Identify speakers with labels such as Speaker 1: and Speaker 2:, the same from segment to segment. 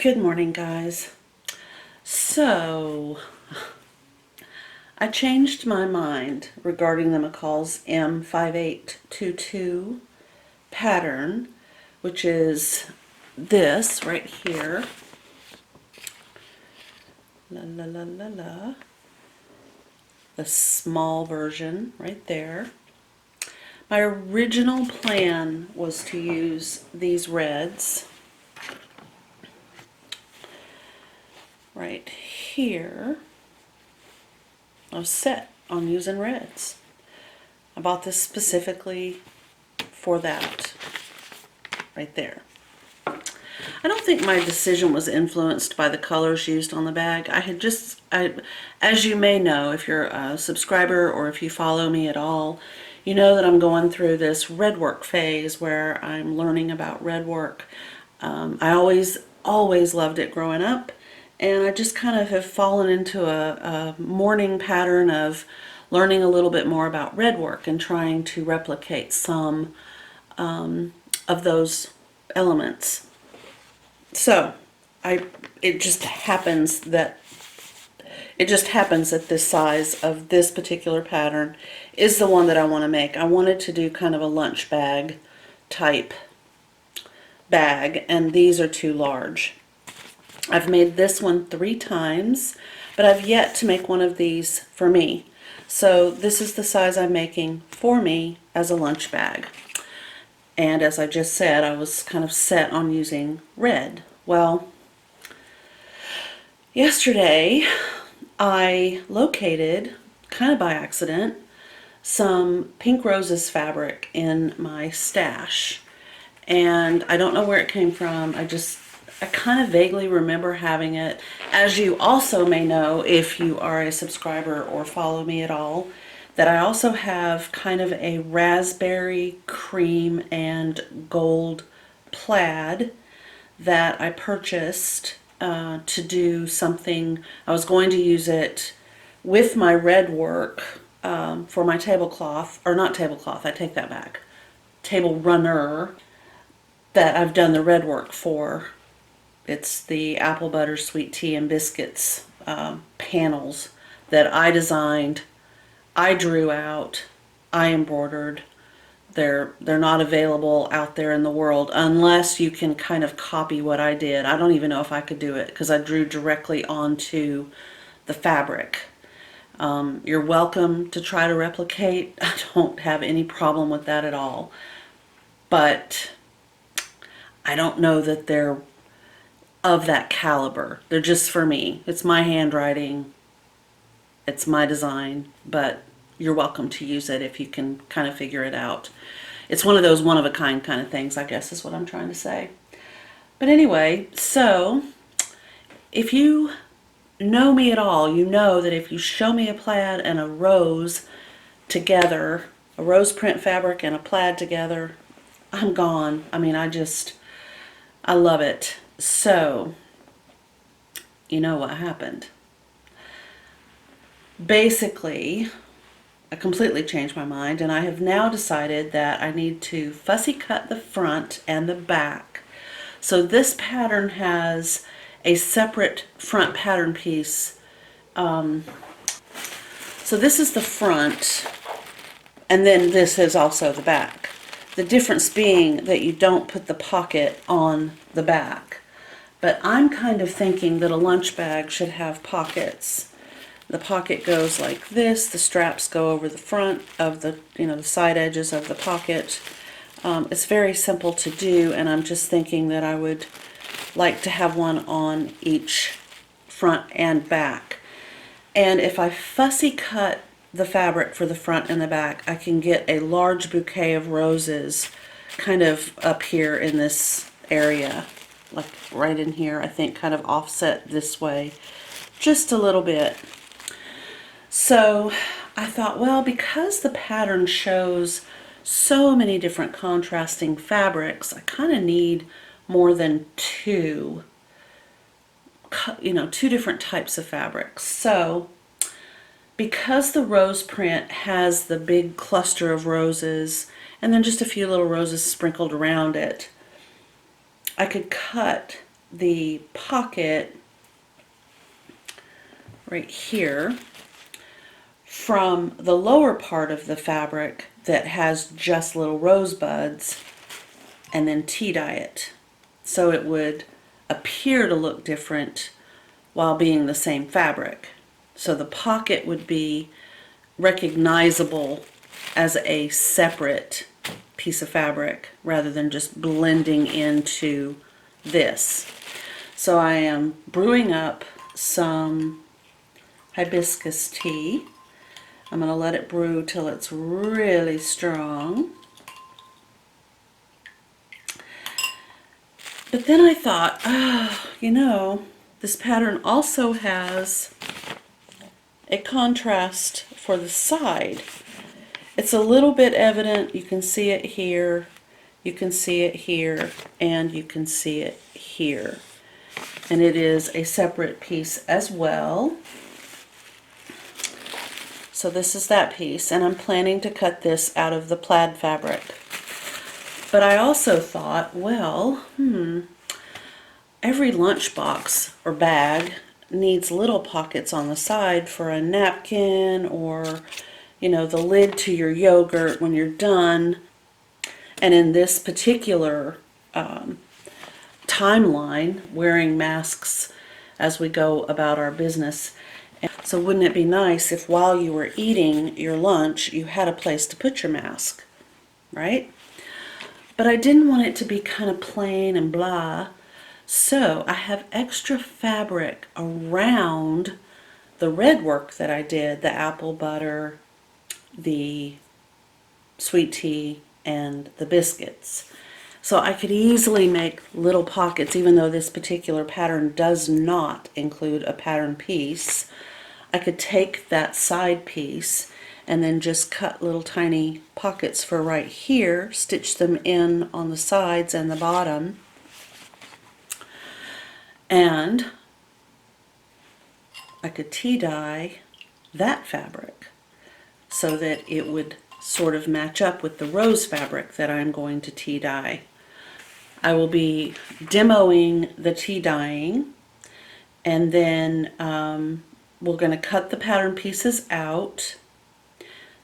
Speaker 1: Good morning, guys. So, I changed my mind regarding the McCalls M5882 pattern, which is this right here. La la la la la. The small version right there. My original plan was to use these reds right here. I was set on using reds. I bought this specifically for that right there. I don't think my decision was influenced by the colors used on the bag. As you may know, if you're a subscriber or if you follow me at all, you know that I'm going through this red work phase where I'm learning about red work. I always loved it growing up, and I just kind of have fallen into a morning pattern of learning a little bit more about red work and trying to replicate some of those elements. So it just happens that this size of this particular pattern is the one that I want to make. I wanted to do kind of a lunch bag type bag, and these are too large. I've made this one 3 times, but I've yet to make one of these for me. So this is the size I'm making for me as a lunch bag. And as I just said, I was kind of set on using red. Well, yesterday I located, kind of by accident, some pink roses fabric in my stash. And I don't know where it came from. I kind of vaguely remember having it. As you also may know, if you are a subscriber or follow me at all, that I also have kind of a raspberry, cream, and gold plaid that I purchased to do something. I was going to use it with my red work for my tablecloth, or not tablecloth, I take that back, table runner that I've done the red work for. It's the apple butter sweet tea and biscuits panels that I designed, I drew out, I embroidered. They're not available out there in the world unless you can kind of copy what I did. I don't even know if I could do it because I drew directly onto the fabric. You're welcome to try to replicate. I don't have any problem with that at all. But I don't know that they're of that caliber. They're just for me. It's my handwriting. It's my design, but you're welcome to use it if you can kind of figure it out. It's one of those one-of-a-kind kind of things, I guess is what I'm trying to say. But anyway, so if you know me at all, you know that if you show me a plaid and a rose together, a rose print fabric and a plaid together, I'm gone. I mean, I love it. So, you know what happened. Basically, I completely changed my mind, and I have now decided that I need to fussy cut the front and the back. So this pattern has a separate front pattern piece. So this is the front, and then this is also the back. The difference being that you don't put the pocket on the back. But I'm kind of thinking that a lunch bag should have pockets. The pocket goes like this, the straps go over the front of the, the side edges of the pocket. It's very simple to do, and I'm just thinking that I would like to have one on each front and back. And if I fussy cut the fabric for the front and the back, I can get a large bouquet of roses kind of up here in this area, like right in here, I think, kind of offset this way just a little bit. So I thought, well, because the pattern shows so many different contrasting fabrics, I kind of need more than two different types of fabrics. So because the rose print has the big cluster of roses and then just a few little roses sprinkled around it, I could cut the pocket right here from the lower part of the fabric that has just little rosebuds, and then tea dye it so it would appear to look different while being the same fabric. So the pocket would be recognizable as a separate piece of fabric rather than just blending into this. So I am brewing up some hibiscus tea. I'm going to let it brew till it's really strong. But then I thought, you know, this pattern also has a contrast for the side. It's a little bit evident. You can see it here, you can see it here, and you can see it here. And it is a separate piece as well. So this is that piece, and I'm planning to cut this out of the plaid fabric. But I also thought, well, every lunchbox or bag needs little pockets on the side for a napkin, or, you know, the lid to your yogurt when you're done. And in this particular timeline, wearing masks as we go about our business. So wouldn't it be nice if while you were eating your lunch, you had a place to put your mask, right? But I didn't want it to be kind of plain and blah. So I have extra fabric around the red work that I did, the apple butter, the sweet tea, and the biscuits. So I could easily make little pockets, even though this particular pattern does not include a pattern piece. I could take that side piece and then just cut little tiny pockets for right here, stitch them in on the sides and the bottom, and I could tea dye that fabric so that it would sort of match up with the rose fabric that I'm going to tea dye. I will be demoing the tea dyeing, and then we're going to cut the pattern pieces out.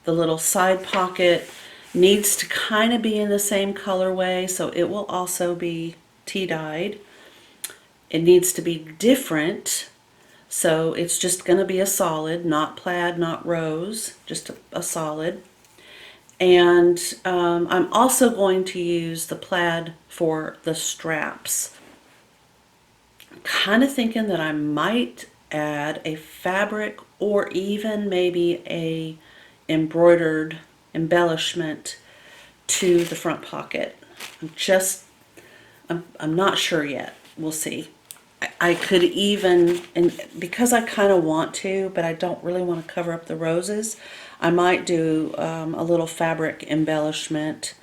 Speaker 1: The little side pocket needs to kind of be in the same colorway, so it will also be tea dyed. It needs to be different, so it's just going to be a solid, not plaid, not rose, just a solid. And I'm also going to use the plaid for the straps. I'm kind of thinking that I might add a fabric or even maybe a embroidered embellishment to the front pocket. I'm not sure yet. We'll see. I could even, and because I kind of want to, but I don't really want to cover up the roses, I might do a little fabric embellishment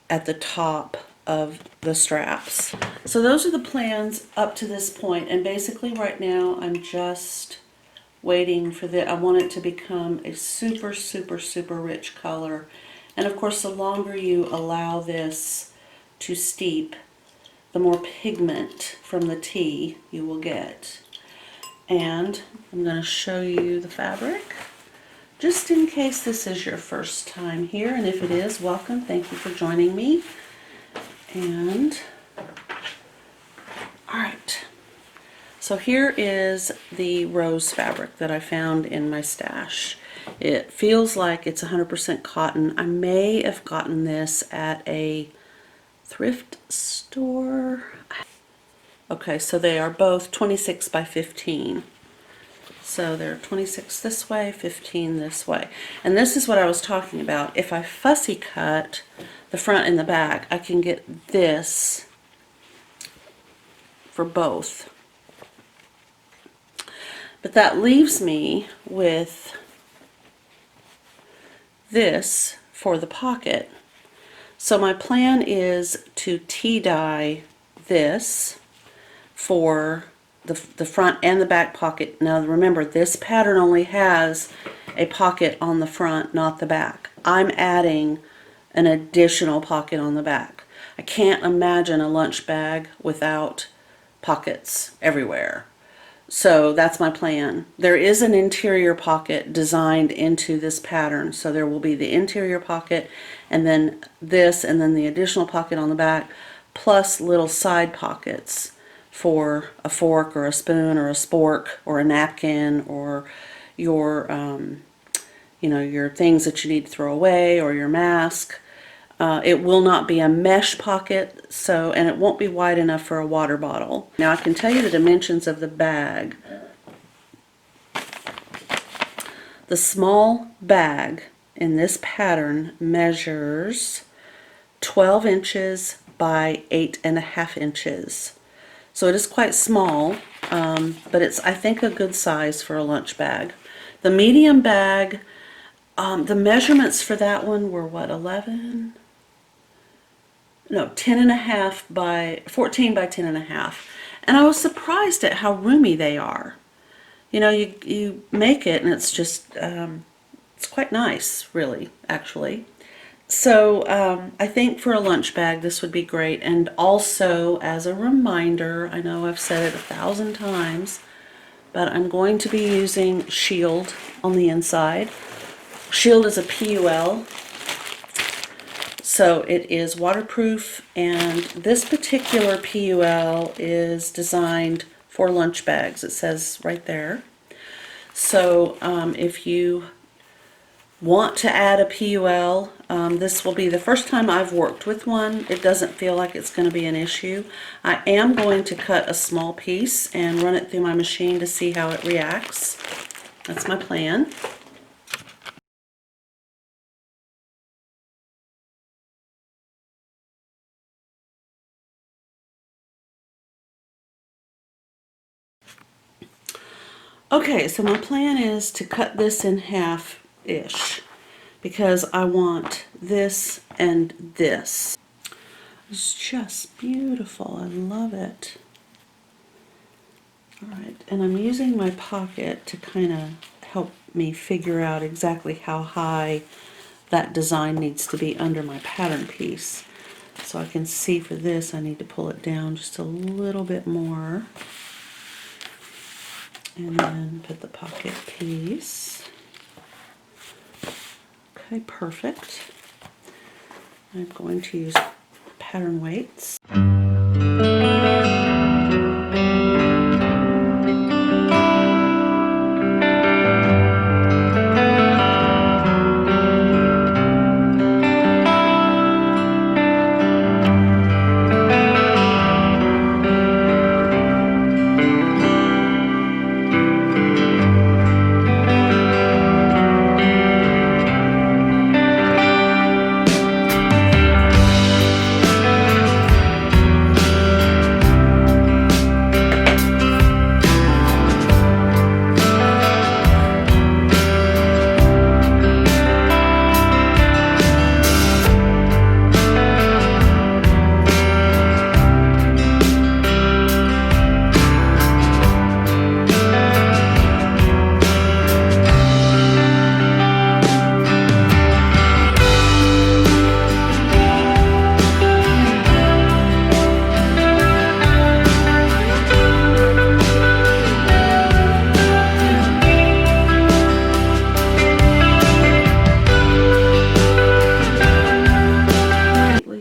Speaker 1: at the top of the straps. So those are the plans up to this point, and basically right now I'm just waiting for I want it to become a super, super, super rich color. And of course, the longer you allow this to steep, the more pigment from the tea you will get. And I'm going to show you the fabric, just in case this is your first time here, and if it is, welcome. Thank you for joining me. And all right, so here is the rose fabric that I found in my stash. It feels like it's 100% cotton. I may have gotten this at a thrift store. Okay, so they are both 26 by 15. So they're 26 this way, 15 this way. And this is what I was talking about. If I fussy cut the front and the back, I can get this for both. But that leaves me with this for the pocket. So my plan is to tea dye this for the front and the back pocket. Now remember, this pattern only has a pocket on the front, not the back. I'm adding an additional pocket on the back. I can't imagine a lunch bag without pockets everywhere. So that's my plan. There is an interior pocket designed into this pattern. So there will be the interior pocket and then this and then the additional pocket on the back plus little side pockets for a fork or a spoon or a spork or a napkin or your, you know, your things that you need to throw away or your mask. It will not be a mesh pocket, so, and it won't be wide enough for a water bottle. Now I can tell you the dimensions of the bag. The small bag in this pattern measures 12 inches by 8.5 inches. So it is quite small, but it's, I think, a good size for a lunch bag. The medium bag, the measurements for that one were what, 11? No, 10.5 by 14 by 10.5. And I was surprised at how roomy they are. You know, you make it and it's just, it's quite nice, really, actually. So I think for a lunch bag this would be great. And also, as a reminder, I know I've said it 1,000 times, but I'm going to be using Shield on the inside. Shield is a PUL. So it is waterproof, and this particular PUL is designed for lunch bags. It says right there. So if you want to add a PUL, this will be the first time I've worked with one. It doesn't feel like it's going to be an issue. I am going to cut a small piece and run it through my machine to see how it reacts. That's my plan. Okay, so my plan is to cut this in half-ish because I want this and this. It's just beautiful. I love it. All right, and I'm using my pocket to kind of help me figure out exactly how high that design needs to be under my pattern piece. So I can see for this I need to pull it down just a little bit more. And then put the pocket piece. Okay, perfect. I'm going to use pattern weights.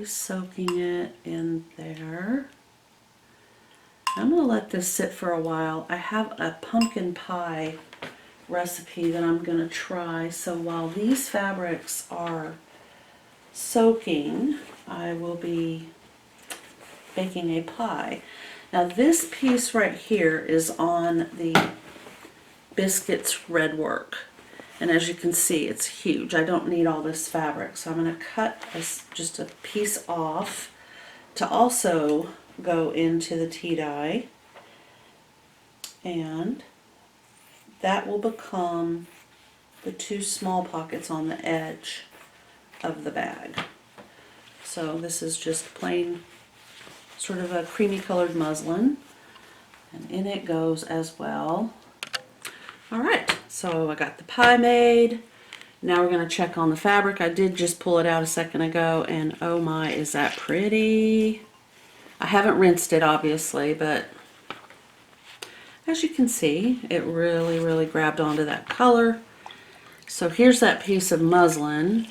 Speaker 1: Soaking it in there. I'm going to let this sit for a while. I have a pumpkin pie recipe that I'm going to try. So while these fabrics are soaking, I will be baking a pie. Now this piece right here is on the Biscuits red work. And as you can see, it's huge. I don't need all this fabric. So I'm going to cut just a piece off to also go into the tea dye. And that will become the two small pockets on the edge of the bag. So this is just plain sort of a creamy colored muslin. And in it goes as well. Alright, so I got the pie made. Now we're going to check on the fabric. I did just pull it out a second ago, and oh my, is that pretty. I haven't rinsed it, obviously, but as you can see, it really grabbed onto that color. So here's that piece of muslin.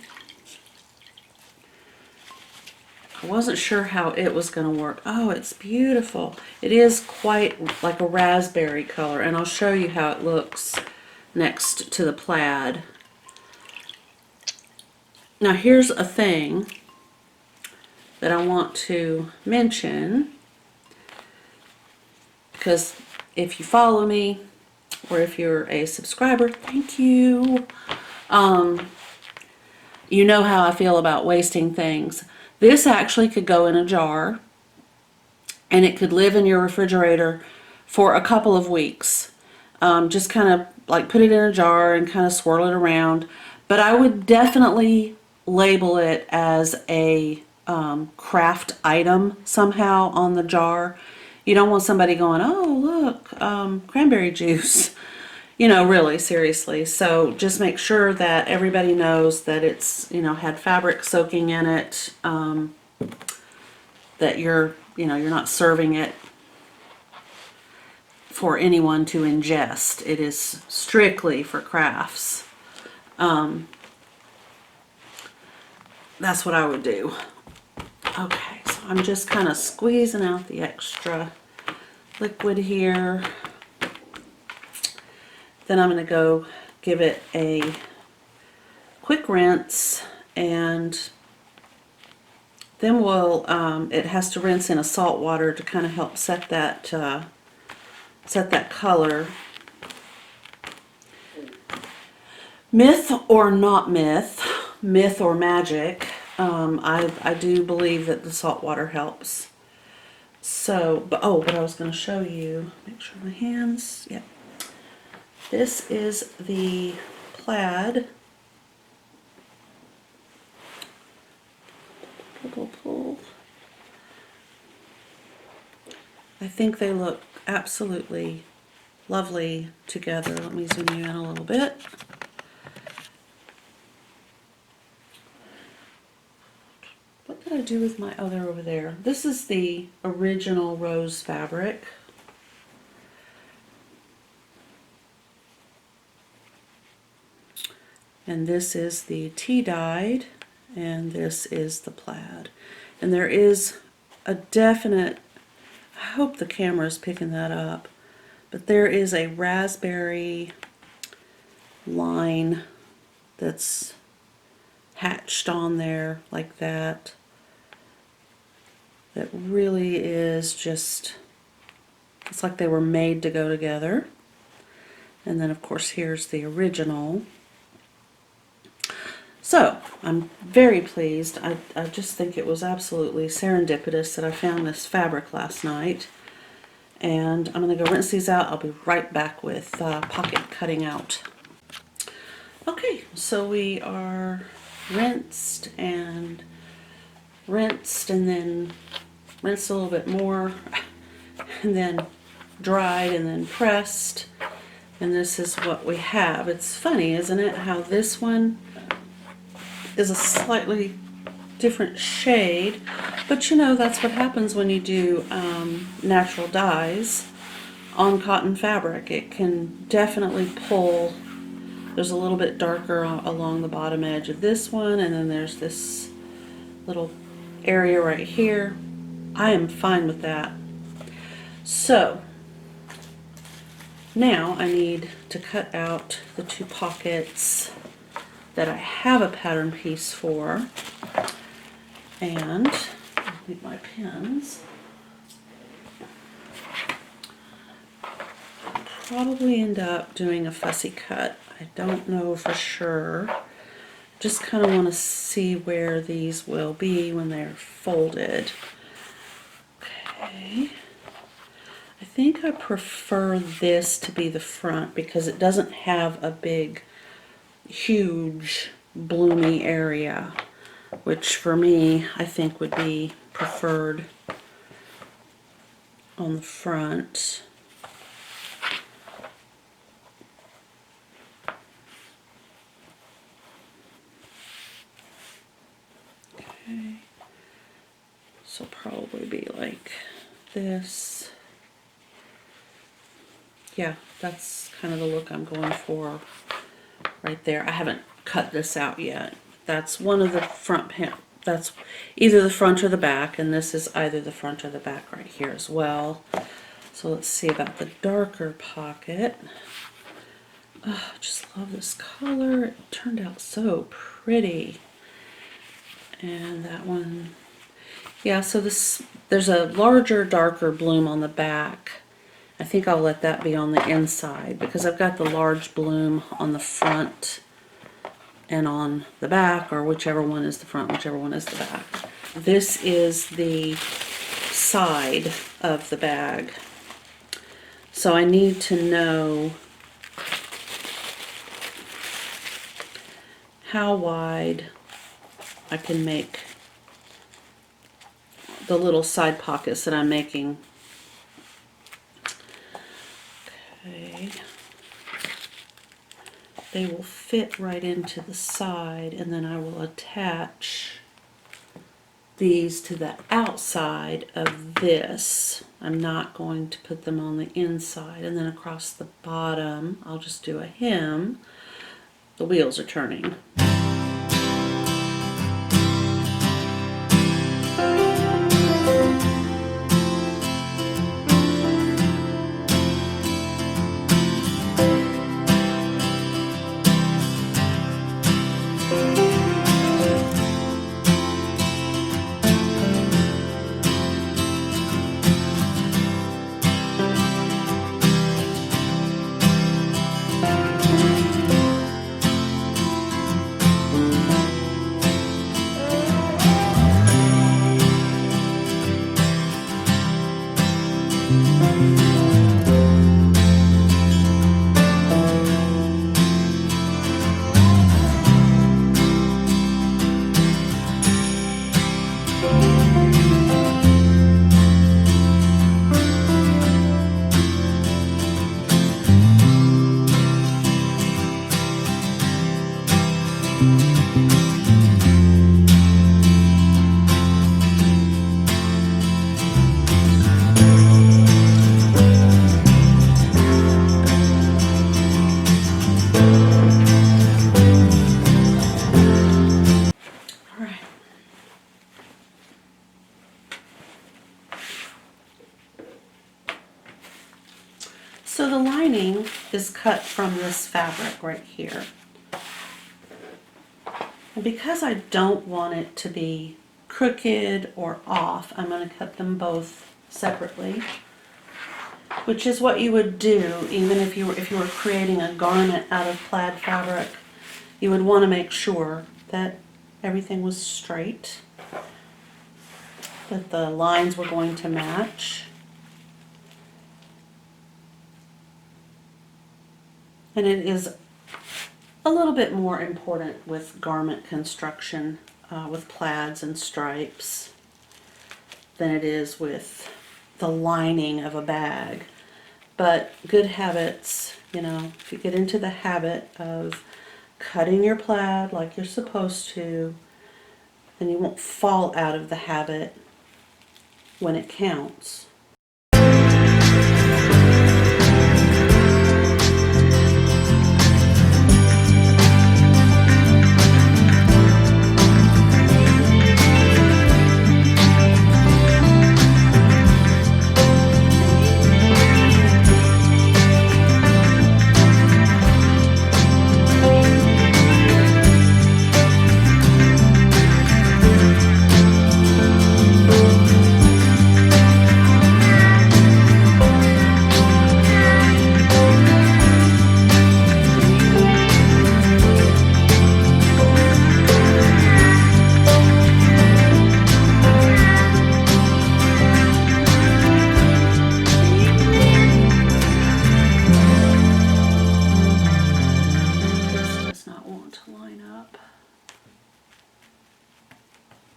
Speaker 1: I wasn't sure how it was going to work. Oh, it's beautiful. It is quite like a raspberry color, and I'll show you how it looks next to the plaid. Now here's a thing that I want to mention, because if you follow me or if you're a subscriber, thank you. You know how I feel about wasting things. This actually could go in a jar and it could live in your refrigerator for a couple of weeks. Just kind of like put it in a jar and kind of swirl it around. But I would definitely label it as a craft item somehow on the jar. You don't want somebody going, oh look, cranberry juice. You know, really, seriously. So just make sure that everybody knows that it's, you know, had fabric soaking in it, that you're not serving it for anyone to ingest. It is strictly for crafts. That's what I would do. Okay, so I'm just kind of squeezing out the extra liquid here. Then I'm going to go give it a quick rinse, and then we'll, it has to rinse in a salt water to kind of help set that color. Myth or not myth, myth or magic, I do believe that the salt water helps. So, but I was going to show you, make sure my hands, yeah. This is the plaid. Pull. I think they look absolutely lovely together. Let me zoom you in a little bit. What did I do with my other over there? This is the original rose fabric. And this is the tea-dyed, and this is the plaid. And there is a definite, I hope the camera is picking that up, but there is a raspberry line that's hatched on there like that. That really is just, it's like they were made to go together. And then of course here's the original. So, I'm very pleased. I just think it was absolutely serendipitous that I found this fabric last night. And I'm going to go rinse these out. I'll be right back with pocket cutting out. Okay, so we are rinsed and then rinsed a little bit more, and then dried and then pressed. And this is what we have. It's funny, isn't it, how this one is a slightly different shade, but you know, that's what happens when you do natural dyes on cotton fabric. It can definitely pull. There's a little bit darker along the bottom edge of this one, and then there's this little area right here. I am fine with that. So now I need to cut out the two pockets that I have a pattern piece for, and I need my pins. I'll probably end up doing a fussy cut. I don't know for sure. Just kind of want to see where these will be when they're folded. Okay. I think I prefer this to be the front because it doesn't have a big huge bloomy area, which for me I think would be preferred on the front. Okay, so probably be like this. yeah, that's kind of the look I'm going for right there. I haven't cut this out yet. That's one of the front that's either the front or the back, and this is either the front or the back right here as well. So let's see about the darker pocket. Oh, I just love this color. It turned out so pretty. And that one, yeah, so there's a larger, darker bloom on the back. I think I'll let that be on the inside because I've got the large bloom on the front and on the back, or whichever one is the front, whichever one is the back. This is the side of the bag. So I need to know how wide I can make the little side pockets that I'm making. Okay. They will fit right into the side, and then I will attach these to the outside of this. I'm not going to put them on the inside. And then across the bottom, I'll just do a hem. The wheels are turning. So the lining is cut from this fabric right here. And because I don't want it to be crooked or off, I'm going to cut them both separately, which is what you would do even if you were creating a garment out of plaid fabric. You would want to make sure that everything was straight, that the lines were going to match. And it is a little bit more important with garment construction, with plaids and stripes, than it is with the lining of a bag. But good habits, you know, if you get into the habit of cutting your plaid like you're supposed to, then you won't fall out of the habit when it counts.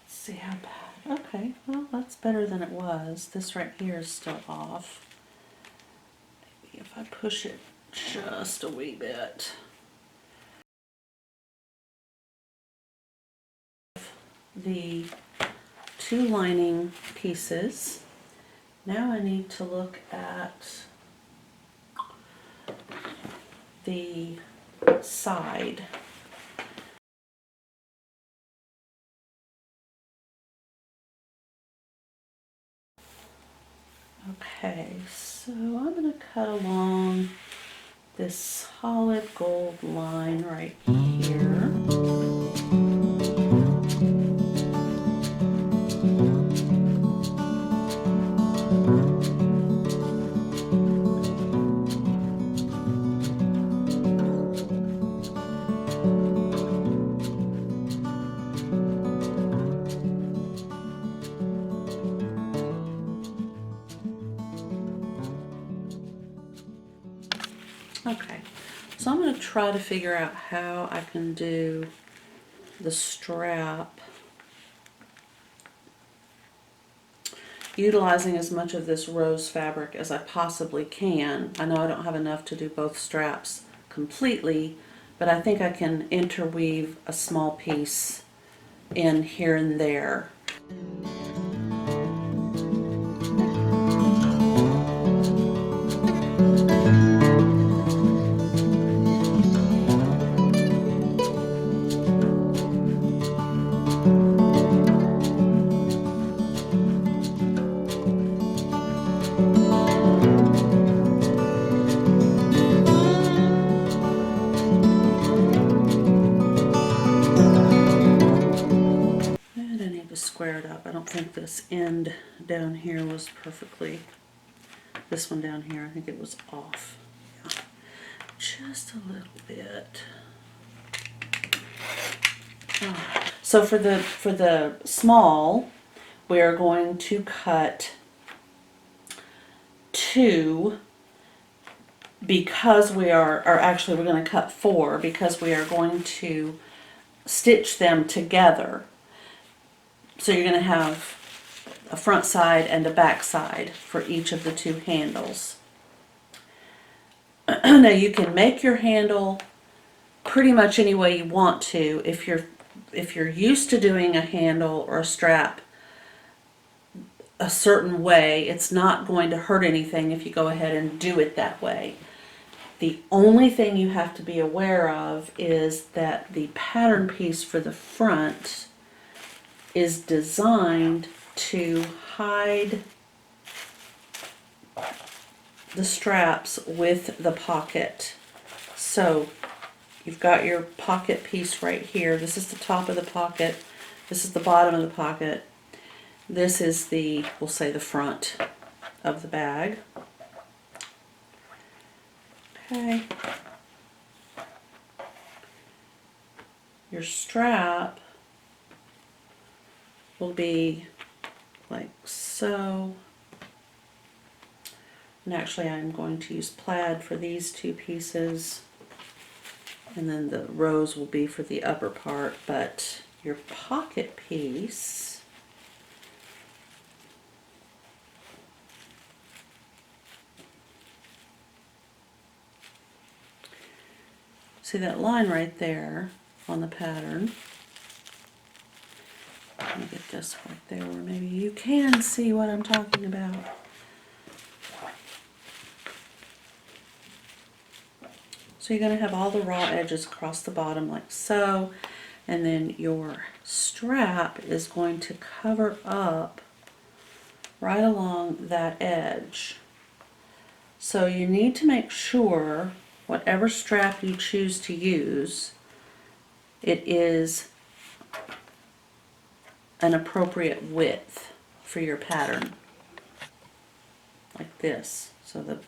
Speaker 1: See how bad. Okay, well, that's better than it was. This right here is still off. Maybe if I push it just a wee bit. The two lining pieces. Now I need to look at the side. Okay, so I'm going to cut along this solid gold line right here. Okay, so I'm going to try to figure out how I can do the strap utilizing as much of this rose fabric as I possibly can. I know I don't have enough to do both straps completely, but I think I can interweave a small piece in here and there. Squared up. I don't think this end down here was perfectly, this one down here, I think it was off. Yeah. Just a little bit. Oh. So for the small, we are going to cut 2 because we are, or actually we're going to cut 4 because we are going to stitch them together. So you're going to have a front side and a back side for each of the 2 handles. Now you can make your handle pretty much any way you want to. If you're used to doing a handle or a strap a certain way, it's not going to hurt anything if you go ahead and do it that way. The only thing you have to be aware of is that the pattern piece for the front is designed to hide the straps with the pocket. So you've got your pocket piece right here. This is the top of the pocket. This is the bottom of the pocket. This is the, we'll say, the front of the bag. Okay. Your strap will be like so. And actually I'm going to use plaid for these 2 pieces, and then the rose will be for the upper part. But your pocket piece see that line right there on the pattern. Let me get this right there where maybe you can see what I'm talking about. So you're going to have all the raw edges across the bottom like so, and then your strap is going to cover up right along that edge. So you need to make sure whatever strap you choose to use, it is an appropriate width for your pattern, like this. So the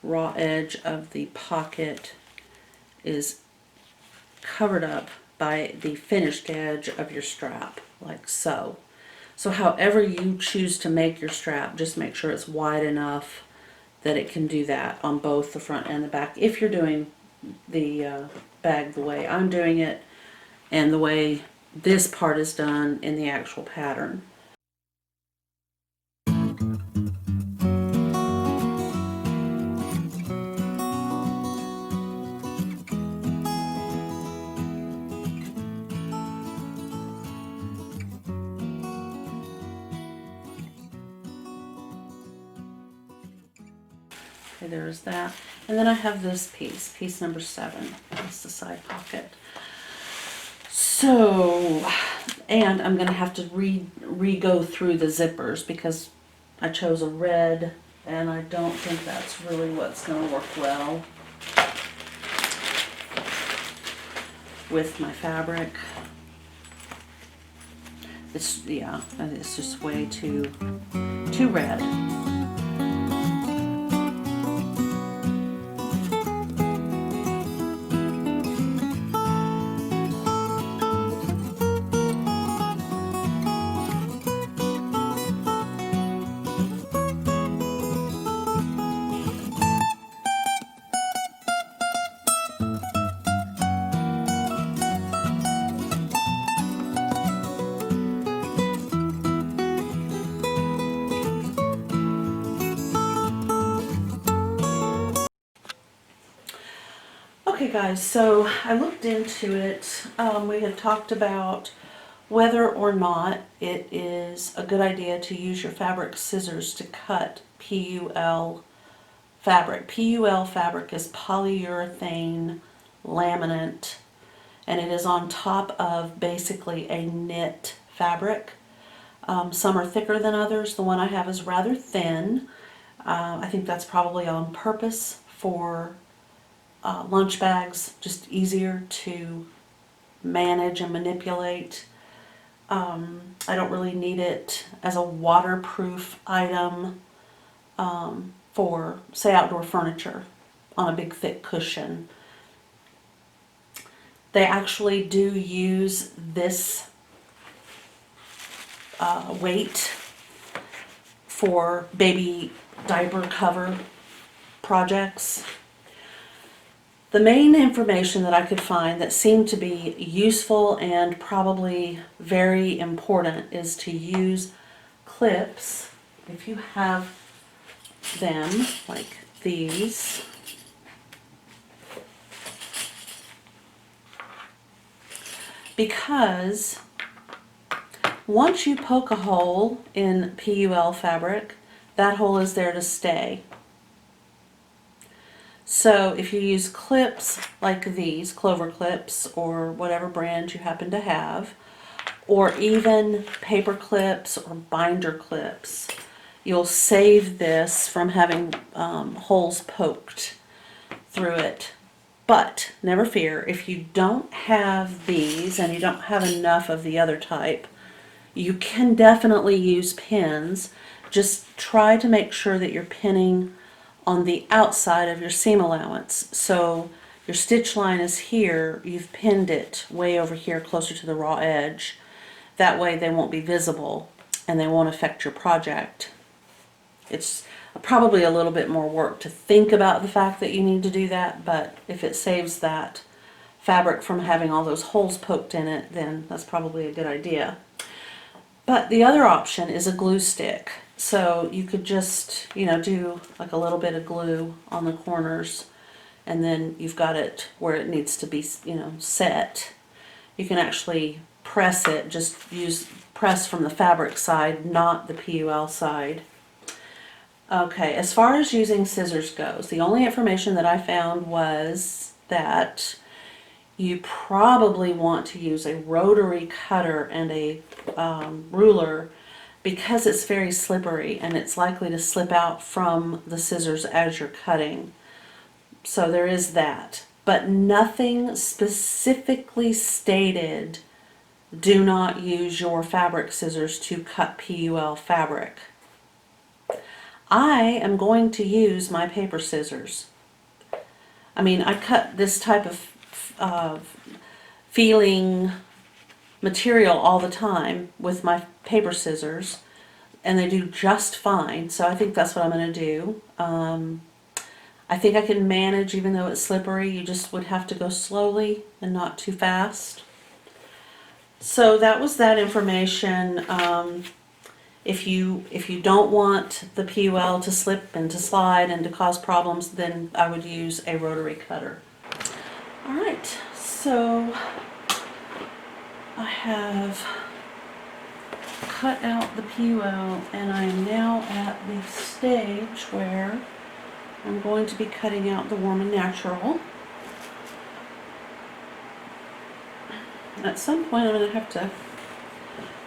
Speaker 1: raw edge of the pocket is covered up by the finished edge of your strap, like so. So however you choose to make your strap, just make sure it's wide enough that it can do that on both the front and the back, if you're doing the bag the way I'm doing it and the way this part is done in the actual pattern. Okay, there's that. And then I have this piece number 7. That's the side pocket. So, and I'm going to have to re-go through the zippers because I chose a red and I don't think that's really what's going to work well with my fabric. It's, yeah, it's just way too red. Okay guys, so I looked into it. We had talked about whether or not it is a good idea to use your fabric scissors to cut PUL fabric. PUL fabric is polyurethane laminate, and it is on top of basically a knit fabric. Some are thicker than others. The one I have is rather thin. I think that's probably on purpose for lunch bags, just easier to manage and manipulate. I don't really need it as a waterproof item for, say, outdoor furniture on a big thick cushion. They actually do use this weight for baby diaper cover projects. The main information that I could find that seemed to be useful and probably very important is to use clips, if you have them, like these. Because once you poke a hole in PUL fabric, that hole is there to stay. So if you use clips like these, clover clips, or whatever brand you happen to have, or even paper clips or binder clips, you'll save this from having holes poked through it. But never fear, if you don't have these and you don't have enough of the other type, you can definitely use pins. Just try to make sure that you're pinning on the outside of your seam allowance. So your stitch line is here, you've pinned it way over here closer to the raw edge. That way they won't be visible and they won't affect your project. It's probably a little bit more work to think about the fact that you need to do that, but if it saves that fabric from having all those holes poked in it, then that's probably a good idea. But the other option is a glue stick. So you could just, do like a little bit of glue on the corners, and then you've got it where it needs to be, set. You can actually press it, just press from the fabric side, not the PUL side. Okay, as far as using scissors goes, the only information that I found was that you probably want to use a rotary cutter and a ruler, because it's very slippery and it's likely to slip out from the scissors as you're cutting. So there is that. But nothing specifically stated, do not use your fabric scissors to cut PUL fabric. I am going to use my paper scissors. I mean, I cut this type of feeling material all the time with my paper scissors, and they do just fine, so I think that's what I'm going to do. I think I can manage even though it's slippery. You just would have to go slowly and not too fast. So that was that information. If you don't want the PUL to slip and to slide and to cause problems, then I would use a rotary cutter. Alright, so I have cut out the PUL, and I am now at the stage where I'm going to be cutting out the Warm and Natural. At some point I'm going to have to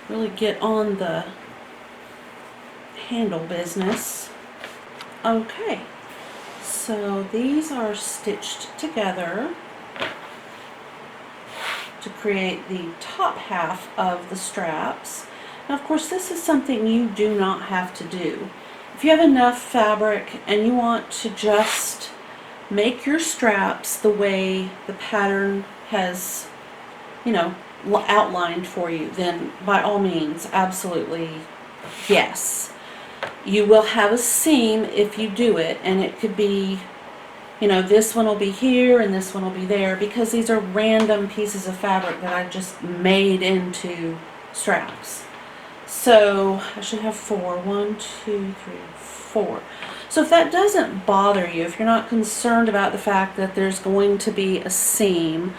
Speaker 1: really get on the handle business. Okay, so these are stitched together to create the top half of the straps. Now, of course, this is something you do not have to do. If you have enough fabric and you want to just make your straps the way the pattern has, you know, outlined for you, then by all means, absolutely yes. You will have a seam if you do it, and it could be, you know, this one will be here and this one will be there, because these are random pieces of fabric that I've just made into straps. So I should have 4. 1, 2, 3, 4. So if that doesn't bother you, if you're not concerned about the fact that there's going to be a seam,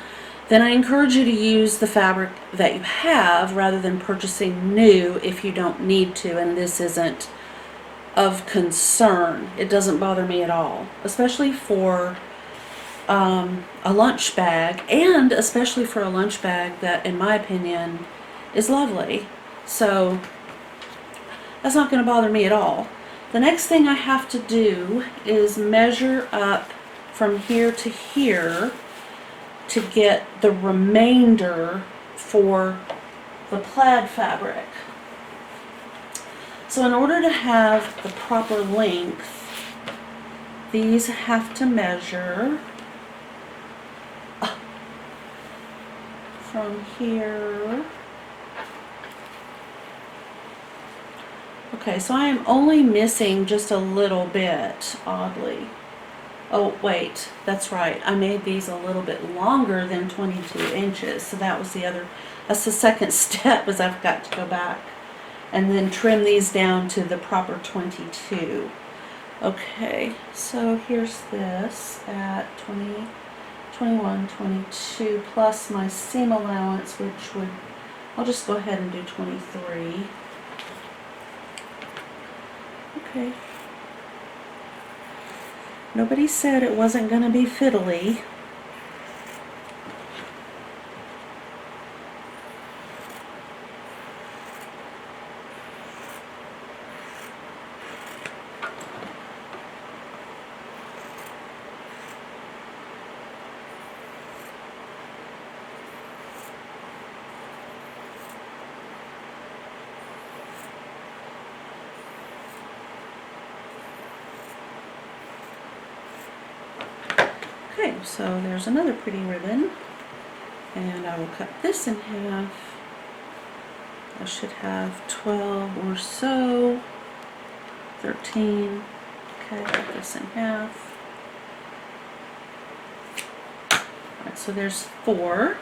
Speaker 1: then I encourage you to use the fabric that you have rather than purchasing new if you don't need to, and this isn't of concern. It doesn't bother me at all, especially for a lunch bag, and especially for a lunch bag that, in my opinion, is lovely. So that's not going to bother me at all. The next thing I have to do is measure up from here to here to get the remainder for the plaid fabric. So in order to have the proper length, these have to measure from here. Okay, so I am only missing just a little bit, oddly. Oh, wait, that's right. I made these a little bit longer than 22 inches, so that was that's the second step, is I've got to go back and then trim these down to the proper 22. Okay, so here's this at 20, 21, 22, plus my seam allowance, which would, I'll just go ahead and do 23. Okay. Nobody said it wasn't going to be fiddly. Okay, so there's another pretty ribbon, and I will cut this in half. I should have 12 or so, 13. Okay, cut this in half. Alright, so there's 4.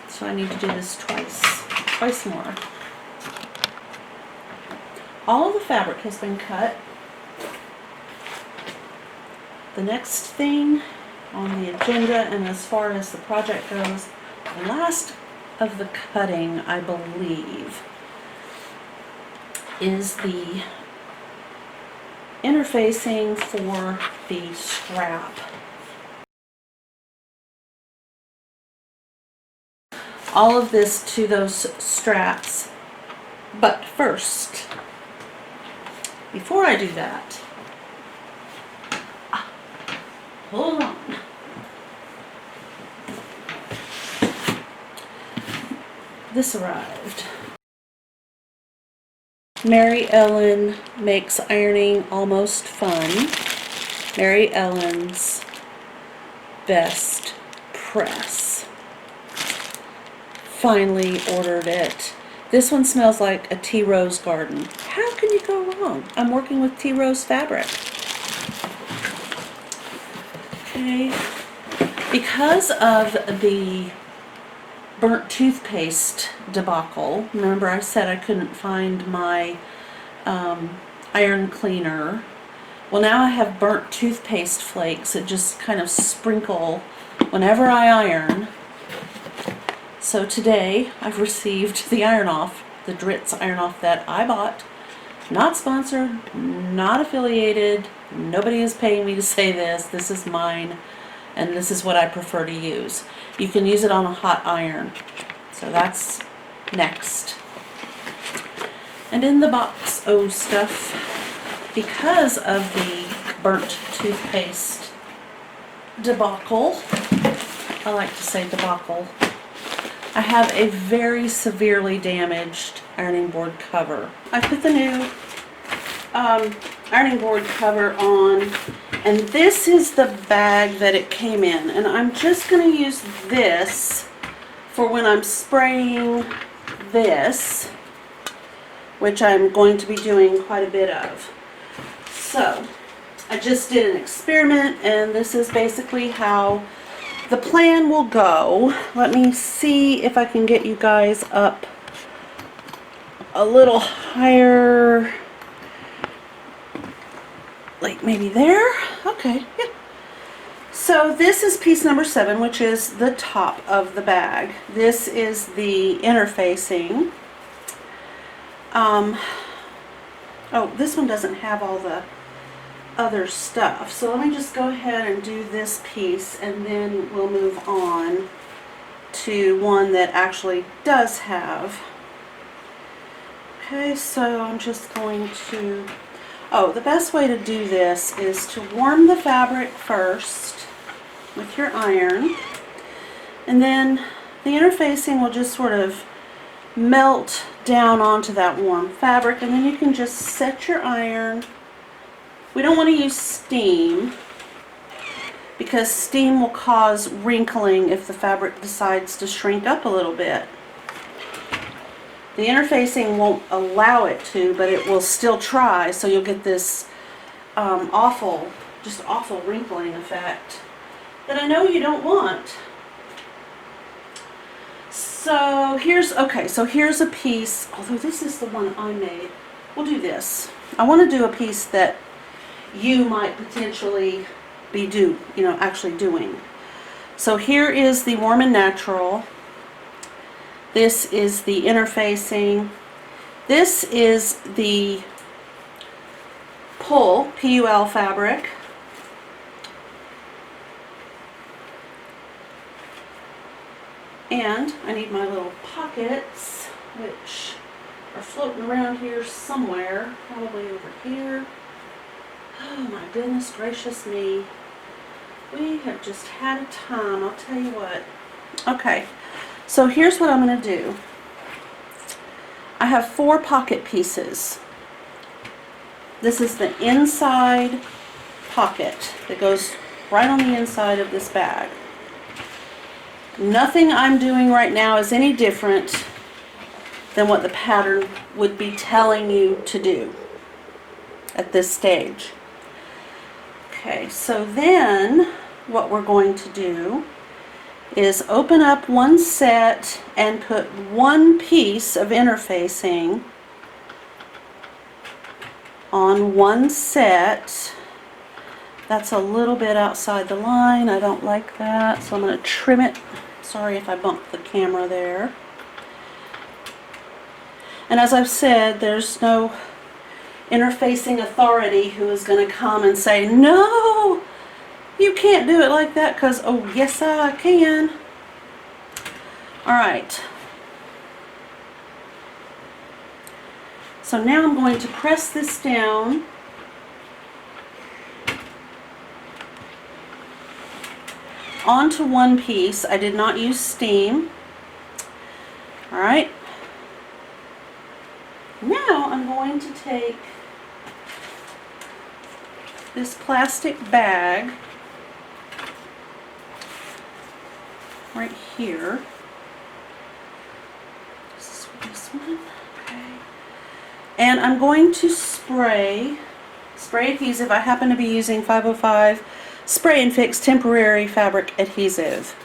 Speaker 1: So I need to do this twice more. All of the fabric has been cut. The next thing on the agenda, and as far as the project goes, the last of the cutting, I believe, is the interfacing for the strap. All of this to those straps. But first, before I do that, hold on. This arrived. Mary Ellen makes ironing almost fun. Mary Ellen's Best Press. Finally ordered it. This one smells like a tea rose garden. How can you go wrong? I'm working with tea rose fabric. Okay. Because of the burnt toothpaste debacle, remember I said I couldn't find my iron cleaner. Well, now I have burnt toothpaste flakes that just kind of sprinkle whenever I iron. So today I've received the iron-off, the Dritz iron-off that I bought. Not sponsored, not affiliated, nobody is paying me to say this. This is mine, and this is what I prefer to use. You can use it on a hot iron. So that's next. And in the box, oh stuff, because of the burnt toothpaste debacle, I like to say debacle, I have a very severely damaged ironing board cover. I put the new ironing board cover on, and this is the bag that it came in, and I'm just going to use this for when I'm spraying this, which I'm going to be doing quite a bit of. So I just did an experiment, and this is basically how the plan will go. Let me see if I can get you guys up a little higher, like maybe there. Okay, yeah. So this is piece number 7, which is the top of the bag. This is the interfacing. Oh, this one doesn't have all the other stuff. So let me just go ahead and do this piece, and then we'll move on to one that actually does have. Okay, so I'm just going to, the best way to do this is to warm the fabric first with your iron, and then the interfacing will just sort of melt down onto that warm fabric, and then you can just set your iron. We don't want to use steam, because steam will cause wrinkling if the fabric decides to shrink up a little bit. The interfacing won't allow it to, but it will still try, so you'll get this awful wrinkling effect that I know you don't want. So here's a piece, although this is the one I made. We'll do this. I want to do a piece that you might potentially be actually doing. So here is the Warm and Natural. This is the interfacing. This is the Pull, P-U-L fabric. And I need my little pockets, which are floating around here somewhere, probably over here. Oh my goodness gracious me. We have just had a time, I'll tell you what. Okay, so here's what I'm going to do. I have 4 pocket pieces. This is the inside pocket that goes right on the inside of this bag. Nothing I'm doing right now is any different than what the pattern would be telling you to do at this stage. Okay, so then what we're going to do is open up one set and put one piece of interfacing on one set. That's a little bit outside the line. I don't like that, so I'm going to trim it. Sorry if I bumped the camera there. And as I've said, there's no interfacing authority who is going to come and say, no, you can't do it like that, because, oh yes I can. Alright, so now I'm going to press this down onto one piece. I did not use steam. Alright, now I'm going to take this plastic bag right here. This is this one. Okay. And I'm going to spray adhesive. I happen to be using 505 Spray and Fix Temporary Fabric Adhesive.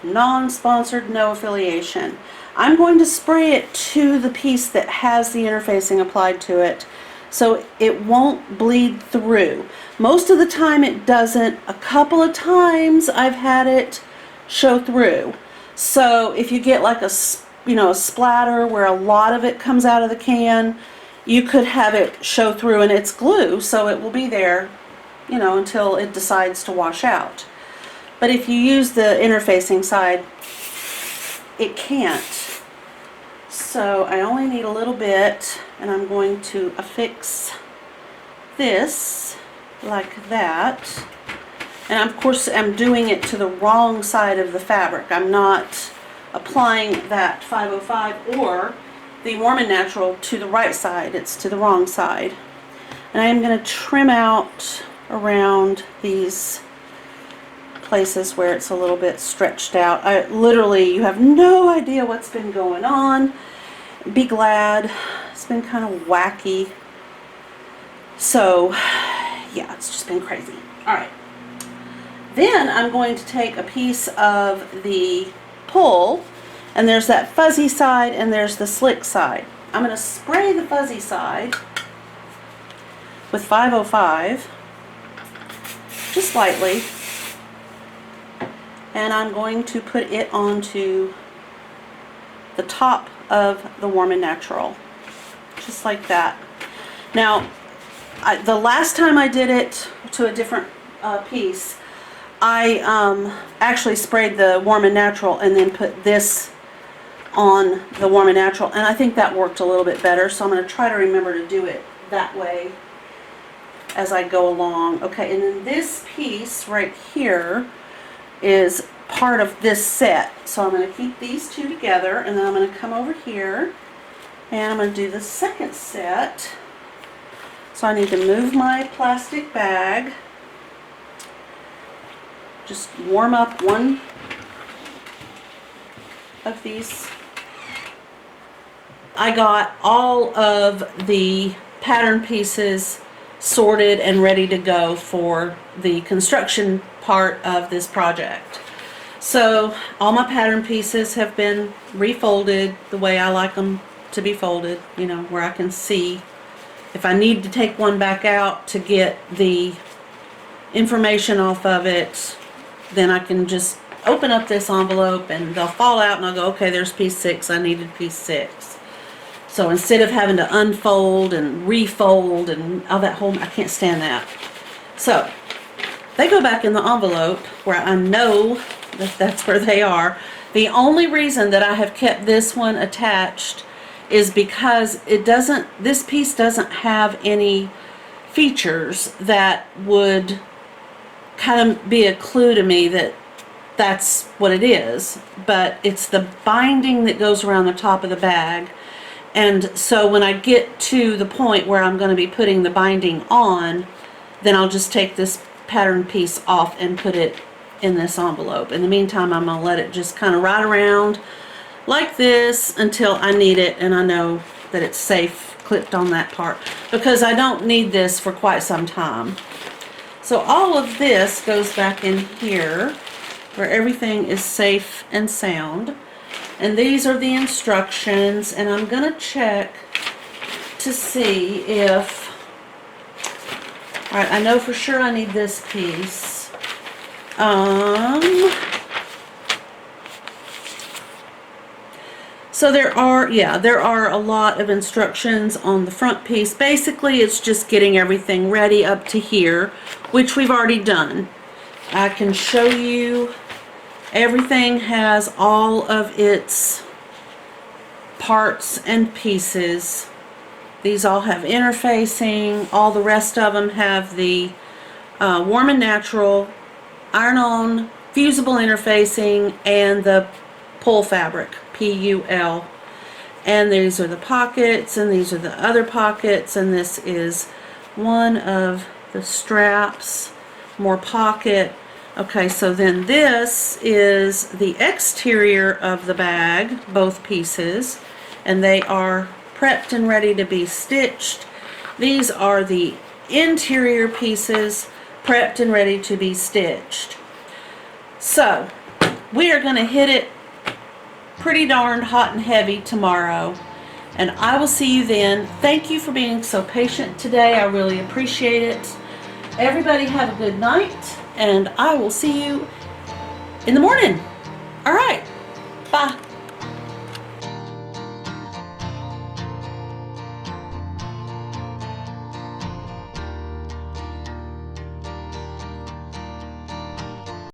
Speaker 1: Non-sponsored, no affiliation. I'm going to spray it to the piece that has the interfacing applied to it, so it won't bleed through. Most of the time it doesn't. A couple of times I've had it show through. So if you get like a splatter where a lot of it comes out of the can, you could have it show through, and it's glue, so it will be there, until it decides to wash out. But if you use the interfacing side, it can't. So I only need a little bit, and I'm going to affix this like that. And of course I'm doing it to the wrong side of the fabric. I'm not applying that 505 or the Warm and Natural to the right side. It's to the wrong side. And I am going to trim out around these places where it's a little bit stretched out. You have no idea what's been going on. Be glad. It's been kind of wacky. So yeah, it's just been crazy. Alright. Then I'm going to take a piece of the pull, and there's that fuzzy side and there's the slick side. I'm going to spray the fuzzy side with 505, just lightly, and I'm going to put it onto the top of the Warm and Natural, just like that. Now, the last time I did it to a different piece, I actually sprayed the Warm and Natural and then put this on the Warm and Natural, and I think that worked a little bit better, so I'm going to try to remember to do it that way as I go along. Okay, and then this piece right here is part of this set, so I'm going to keep these two together, and then I'm going to come over here and I'm going to do the second set. So I need to move my plastic bag, just warm up one of these. I got all of the pattern pieces sorted and ready to go for the construction part of this project. So all my pattern pieces have been refolded the way I like them to be folded, where I can see. If I need to take one back out to get the information off of it, then I can just open up this envelope and they'll fall out and I'll go, okay, there's piece 6, I needed piece 6. So instead of having to unfold and refold and all that whole, I can't stand that. So they go back in the envelope where I know that that's where they are. The only reason that I have kept this one attached is because this piece doesn't have any features that would kind of be a clue to me that that's what it is, but it's the binding that goes around the top of the bag. And so when I get to the point where I'm going to be putting the binding on, then I'll just take this pattern piece off and put it in this envelope. In the meantime, I'm going to let it just kind of ride around like this until I need it and I know that it's safe clipped on that part, because I don't need this for quite some time. So all of this goes back in here where everything is safe and sound, and these are the instructions, and I'm gonna check to see if, alright, I know for sure I need this piece. So there are a lot of instructions on the front piece. Basically, it's just getting everything ready up to here, which we've already done. I can show you everything has all of its parts and pieces. These all have interfacing. All the rest of them have the Warm and Natural, iron-on, fusible interfacing, and the pull fabric. P-U-L, and these are the pockets, and these are the other pockets, and this is one of the straps, more pocket. Okay, so then this is the exterior of the bag, both pieces, and they are prepped and ready to be stitched. These are the interior pieces, prepped and ready to be stitched. So we are going to hit it pretty darned hot and heavy tomorrow, and I will see you then. Thank you for being so patient today. I really appreciate it. Everybody have a good night, and I will see you in the morning. All right.